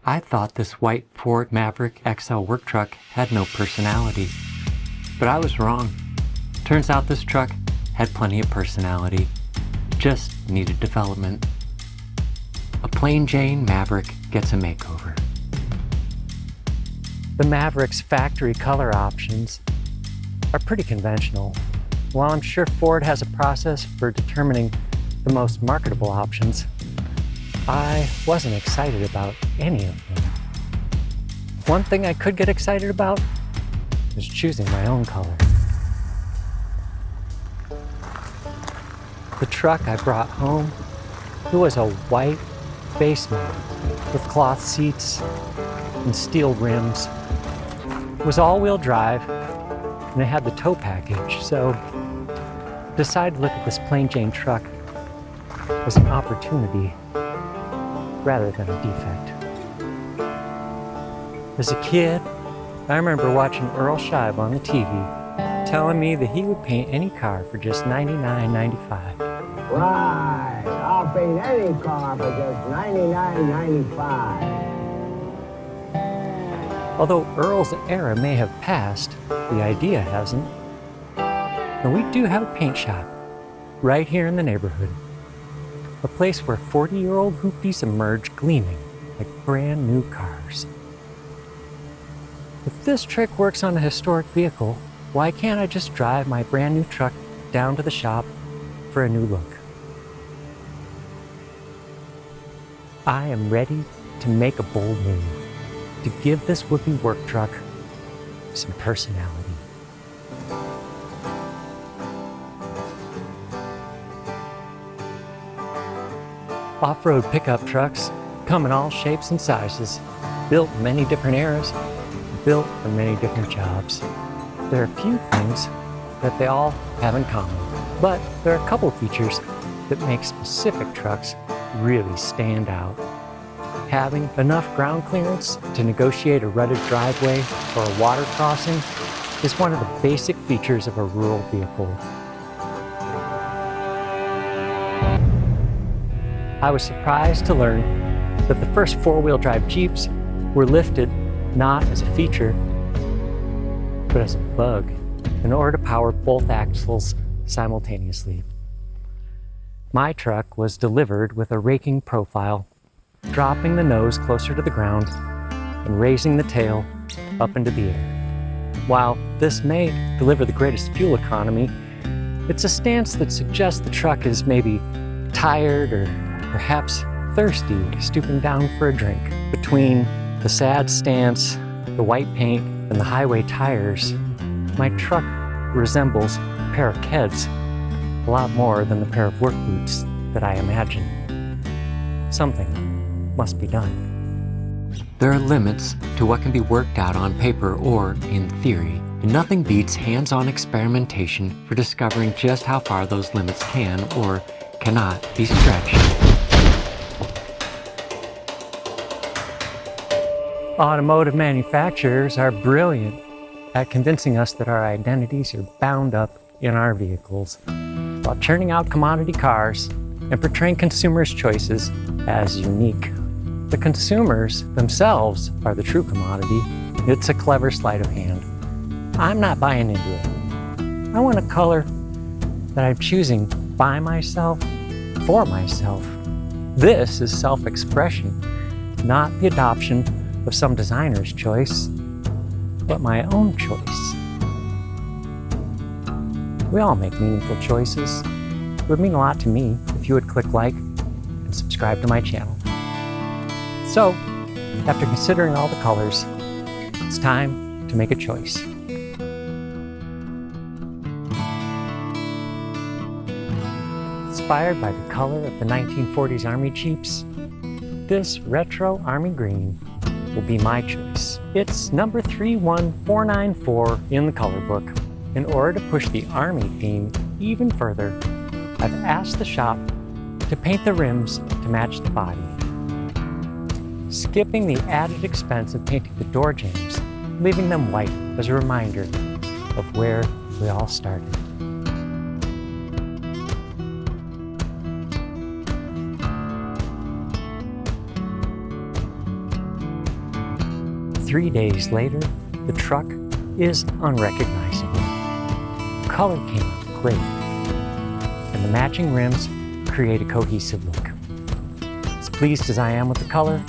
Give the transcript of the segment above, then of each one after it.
I thought this white Ford Maverick XL work truck had no personality, but I was wrong. Turns out this truck had plenty of personality, just needed development. A Plain Jane Maverick gets a makeover. The Maverick's factory color options are pretty conventional. While I'm sure Ford has a process for determining the most marketable options, I wasn't excited about any of them. One thing I could get excited about was choosing my own color. The truck I brought home, it was a white base model with cloth seats and steel rims. It was all-wheel drive and it had the tow package, so I decided to look at this Plain Jane truck as an opportunity rather than a defect. As a kid, I remember watching Earl Scheib on the TV telling me that he would paint any car for just $99.95. Right, I'll paint any car for just $99.95. Although Earl's era may have passed, the idea hasn't. And we do have a paint shop right here in the neighborhood. A place where 40-year-old hoopies emerge gleaming like brand new cars. If this trick works on a historic vehicle, why can't I just drive my brand new truck down to the shop for a new look? I am ready to make a bold move, to give this would-be work truck some personality. Off-road pickup trucks come in all shapes and sizes, built in many different eras, built for many different jobs. There are a few things that they all have in common, but there are a couple features that make specific trucks really stand out. Having enough ground clearance to negotiate a rutted driveway or a water crossing is one of the basic features of a rural vehicle. I was surprised to learn that the first four-wheel drive Jeeps were lifted not as a feature, but as a bug in order to power both axles simultaneously. My truck was delivered with a raking profile, dropping the nose closer to the ground and raising the tail up into the air. While this may deliver the greatest fuel economy, it's a stance that suggests the truck is maybe tired or perhaps thirsty, stooping down for a drink. Between the sad stance, the white paint, and the highway tires, my truck resembles a pair of Keds a lot more than the pair of work boots that I imagine. Something must be done. There are limits to what can be worked out on paper or in theory, and nothing beats hands-on experimentation for discovering just how far those limits can or cannot be stretched. Automotive manufacturers are brilliant at convincing us that our identities are bound up in our vehicles, while churning out commodity cars and portraying consumers' choices as unique. The consumers themselves are the true commodity. It's a clever sleight of hand. I'm not buying into it. I want a color that I'm choosing by myself, for myself. This is self-expression, not the adoption of some designer's choice, but my own choice. We all make meaningful choices. It would mean a lot to me if you would click like and subscribe to my channel. So, after considering all the colors, it's time to make a choice. Inspired by the color of the 1940s Army Jeeps, this retro Army green will be my choice. It's number 31494 in the color book. In order to push the Army theme even further, I've asked the shop to paint the rims to match the body, skipping the added expense of painting the door jambs, leaving them white as a reminder of where we all started. 3 days later, the truck is unrecognizable. Color came out great, and the matching rims create a cohesive look. As pleased as I am with the color,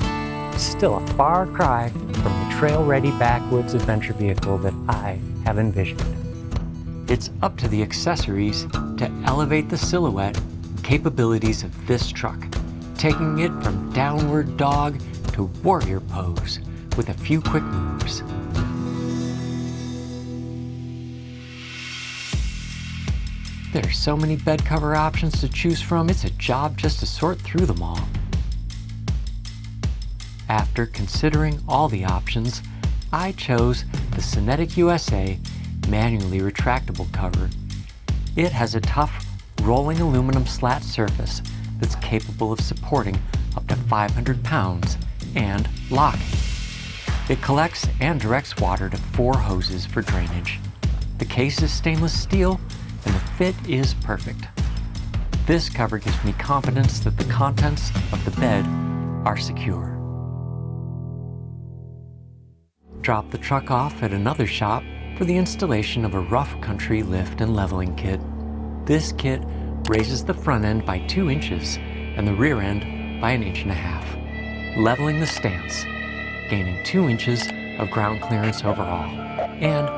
still a far cry from the trail-ready backwoods adventure vehicle that I have envisioned. It's up to the accessories to elevate the silhouette and capabilities of this truck, taking it from downward dog to warrior pose with a few quick moves. There are so many bed cover options to choose from, it's a job just to sort through them all. After considering all the options, I chose the Syneticusa manually retractable cover. It has a tough, rolling aluminum slat surface that's capable of supporting up to 500 pounds and locking. It collects and directs water to 4 hoses for drainage. The case is stainless steel and the fit is perfect. This cover gives me confidence that the contents of the bed are secure. Drop the truck off at another shop for the installation of a rough country lift and leveling kit. This kit raises the front end by 2 inches and the rear end by 1.5 inches, leveling the stance, gaining 2 inches of ground clearance overall, and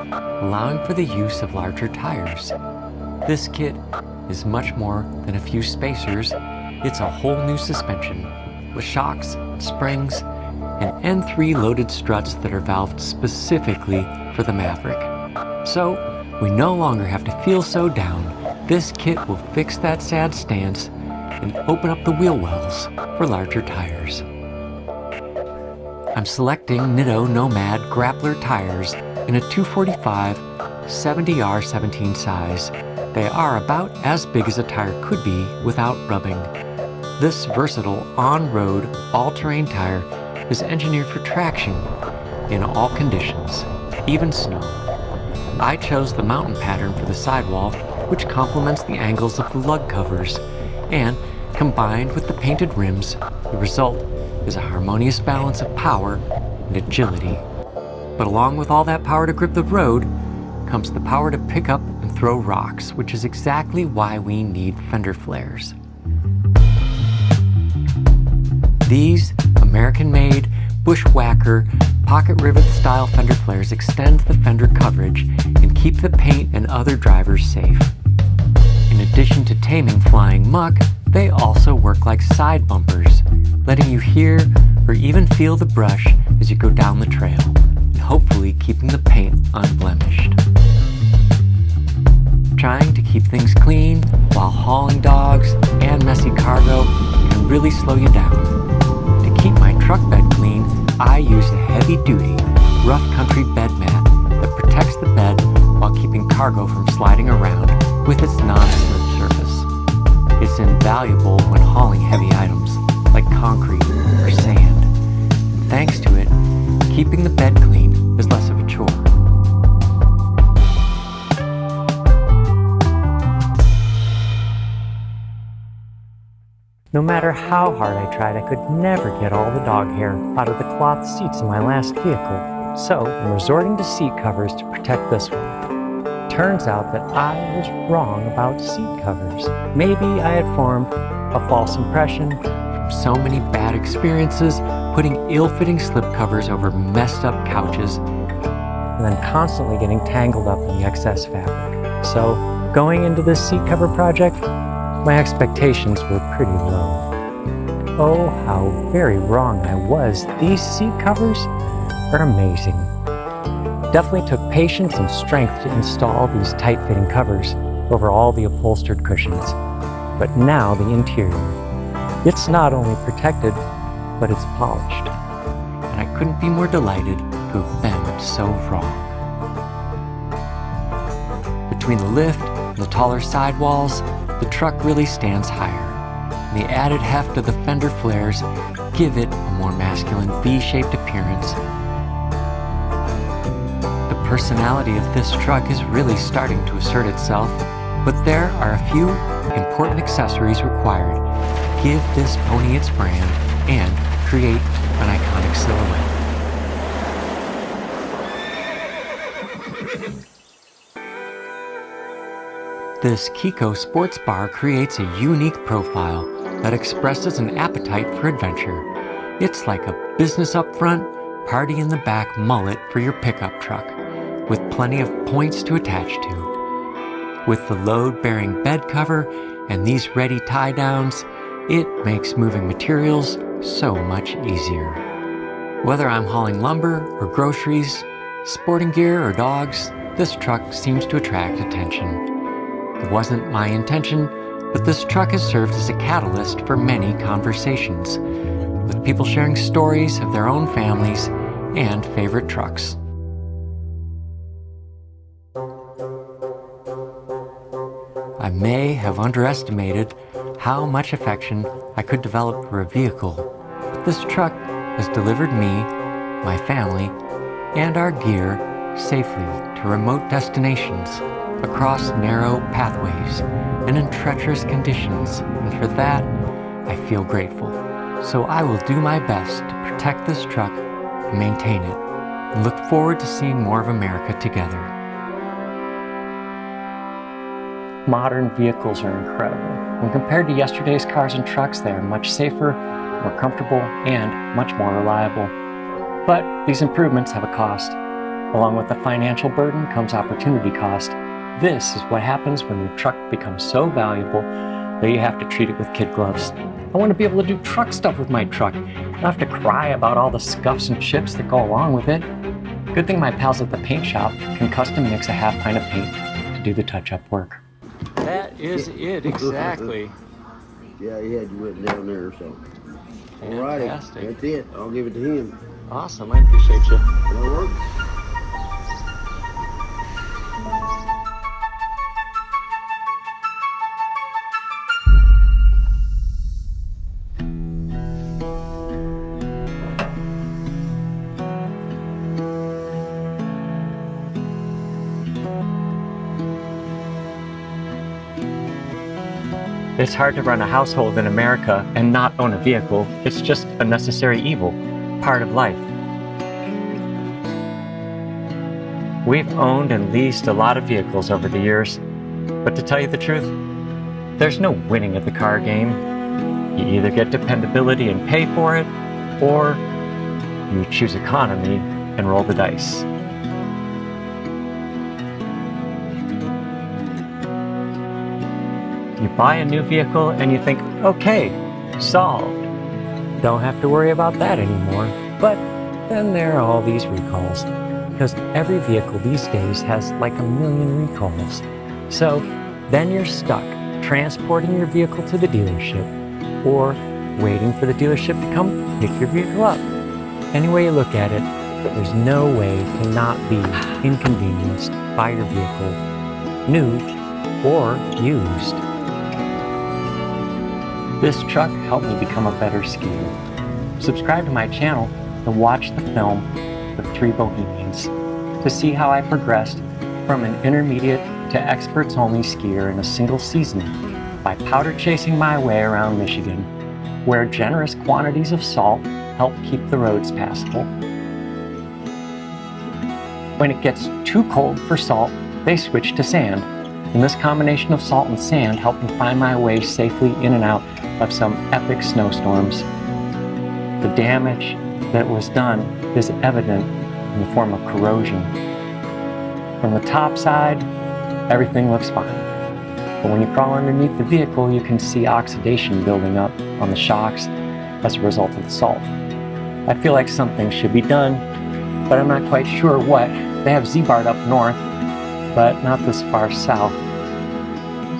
allowing for the use of larger tires. This kit is much more than a few spacers. It's a whole new suspension with shocks, springs, and N3 loaded struts that are valved specifically for the Maverick. So we no longer have to feel so down. This kit will fix that sad stance and open up the wheel wells for larger tires. I'm selecting Nitto NOMAD GRAPPLER tires in a 245 70R17 size. They are about as big as a tire could be without rubbing. This versatile on-road, all-terrain tire is engineered for traction in all conditions, even snow. I chose the mountain pattern for the sidewall, which complements the angles of the lug covers, and combined with the painted rims, the result is a harmonious balance of power and agility. But along with all that power to grip the road comes the power to pick up and throw rocks, which is exactly why we need fender flares. These American-made Bushwacker pocket rivet style fender flares extend the fender coverage and keep the paint and other drivers safe. In addition to taming flying muck, they also work like side bumpers, letting you hear or even feel the brush as you go down the trail, and hopefully keeping the paint unblemished. Trying to keep things clean while hauling dogs and messy cargo can really slow you down. To keep my truck bed clean, I use a heavy-duty, rough country bed mat that protects the bed while keeping cargo from sliding around with its non-slip surface. It's invaluable when hauling heavy items like concrete or sand. And thanks to it, keeping the bed clean is less of a chore. No matter how hard I tried, I could never get all the dog hair out of the cloth seats in my last vehicle. So I'm resorting to seat covers to protect this one. Turns out that I was wrong about seat covers. Maybe I had formed a false impression from So many bad experiences putting ill-fitting slipcovers over messed up couches, and then constantly getting tangled up in the excess fabric. So going into this seat cover project, my expectations were pretty low. Oh, how very wrong I was. These seat covers are amazing. Definitely took patience and strength to install these tight-fitting covers over all the upholstered cushions. But now the interior. It's not only protected, but it's polished. and I couldn't be more delighted to have been so wrong. Between the lift and the taller sidewalls, the truck really stands higher, and the added heft of the fender flares give it a more masculine V-shaped appearance. The personality of this truck is really starting to assert itself, but there are a few important accessories required to give this pony its brand and create an iconic silhouette. This KEKO sports bar creates a unique profile that expresses an appetite for adventure. It's like a business up front, party in the back mullet for your pickup truck, with plenty of points to attach to. With the load-bearing bed cover and these ready tie-downs, it makes moving materials so much easier. Whether I'm hauling lumber or groceries, sporting gear or dogs, this truck seems to attract attention. It wasn't my intention, but this truck has served as a catalyst for many conversations, with people sharing stories of their own families and favorite trucks. I may have underestimated how much affection I could develop for a vehicle, but this truck has delivered me, my family, and our gear safely to remote destinations, across narrow pathways, and in treacherous conditions, and for that, I feel grateful. So I will do my best to protect this truck and maintain it, and look forward to seeing more of America together. Modern vehicles are incredible. When compared to yesterday's cars and trucks, they are much safer, more comfortable, and much more reliable. But these improvements have a cost. Along with the financial burden comes opportunity cost. This is what happens when your truck becomes so valuable that you have to treat it with kid gloves. I want to be able to do truck stuff with my truck. I don't have to cry about all the scuffs and chips that go along with it. Good thing my pals at the paint shop can custom mix a half pint of paint to do the touch-up work. That is it, exactly. Yeah, he had you written down there, so. Alrighty, Fantastic. that's it. I'll give it to him. Awesome, I appreciate you. That'll work. It's hard to run a household in America and not own a vehicle. It's just a necessary evil, part of life. We've owned and leased a lot of vehicles over the years, but to tell you the truth, there's no winning at the car game. You either get dependability and pay for it, or you choose economy and roll the dice. You buy a new vehicle and you think, okay, solved. Don't have to worry about that anymore. But then there are all these recalls, because every vehicle these days has like 1 million recalls. So then you're stuck transporting your vehicle to the dealership or waiting for the dealership to come pick your vehicle up. Any way you look at it, there's no way to not be inconvenienced by your vehicle, new or used. This truck helped me become a better skier. Subscribe to my channel and watch the film, The Three Bohemians, to see how I progressed from an intermediate to experts-only skier in a single season by powder chasing my way around Michigan, where generous quantities of salt help keep the roads passable. When it gets too cold for salt, they switch to sand, and this combination of salt and sand helped me find my way safely in and out of some epic snowstorms. The damage that was done is evident in the form of corrosion. From the top side, everything looks fine. But when you crawl underneath the vehicle, you can see oxidation building up on the shocks as a result of the salt. I feel like something should be done, but I'm not quite sure what. They have Z-Bart up north, but not this far south.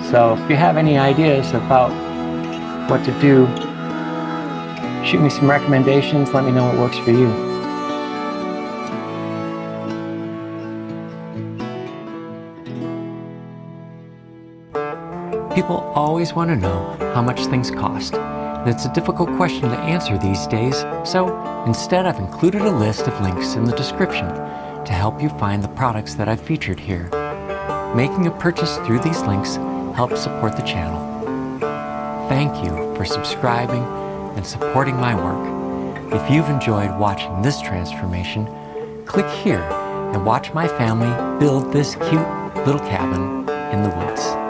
So if you have any ideas about what to do, shoot me some recommendations, let me know what works for you. People always want to know how much things cost, and it's a difficult question to answer these days, so instead I've included a list of links in the description to help you find the products that I've featured here. Making a purchase through these links helps support the channel. Thank you for subscribing and supporting my work. If you've enjoyed watching this transformation, click here and watch my family build this cute little cabin in the woods.